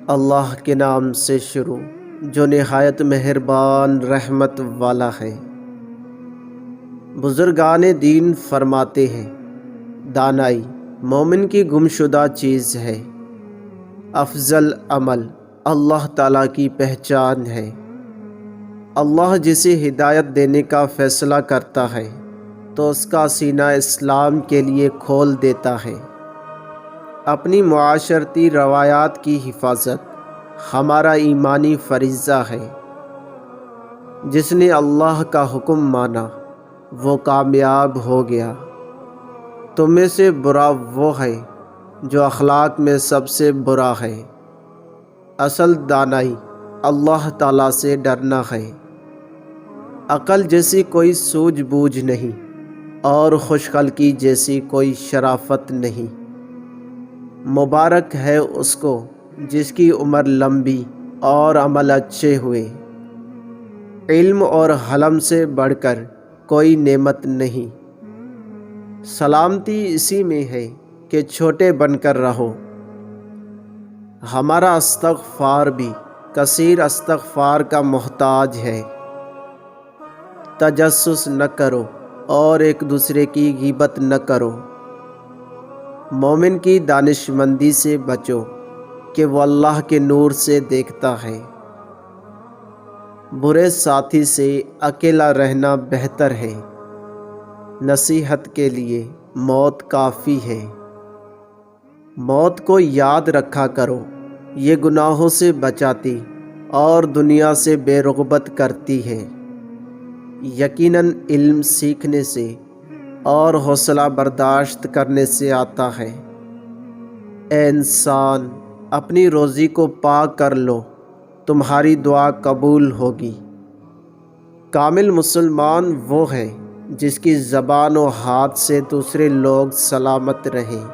اللہ کے نام سے شروع جو نہایت مہربان رحمت والا ہے۔ بزرگان دین فرماتے ہیں دانائی مومن کی گمشدہ چیز ہے، افضل عمل اللہ تعالیٰ کی پہچان ہے۔ اللہ جسے ہدایت دینے کا فیصلہ کرتا ہے تو اس کا سینہ اسلام کے لیے کھول دیتا ہے۔ اپنی معاشرتی روایات کی حفاظت ہمارا ایمانی فریضہ ہے۔ جس نے اللہ کا حکم مانا وہ کامیاب ہو گیا۔ تم میں سے برا وہ ہے جو اخلاق میں سب سے برا ہے۔ اصل دانائی اللہ تعالیٰ سے ڈرنا ہے۔ عقل جیسی کوئی سوجھ بوجھ نہیں اور خوش خلقی جیسی کوئی شرافت نہیں۔ مبارک ہے اس کو جس کی عمر لمبی اور عمل اچھے ہوئے۔ علم اور حلم سے بڑھ کر کوئی نعمت نہیں۔ سلامتی اسی میں ہے کہ چھوٹے بن کر رہو۔ ہمارا استغفار بھی کثیر استغفار کا محتاج ہے۔ تجسس نہ کرو اور ایک دوسرے کی غیبت نہ کرو۔ مومن کی دانش مندی سے بچو کہ وہ اللہ کے نور سے دیکھتا ہے۔ برے ساتھی سے اکیلا رہنا بہتر ہے۔ نصیحت کے لیے موت کافی ہے۔ موت کو یاد رکھا کرو، یہ گناہوں سے بچاتی اور دنیا سے بے رغبت کرتی ہے۔ یقیناً علم سیکھنے سے اور حوصلہ برداشت کرنے سے آتا ہے۔ اے انسان اپنی روزی کو پاک کر لو، تمہاری دعا قبول ہوگی۔ کامل مسلمان وہ ہے جس کی زبان و ہاتھ سے دوسرے لوگ سلامت رہیں۔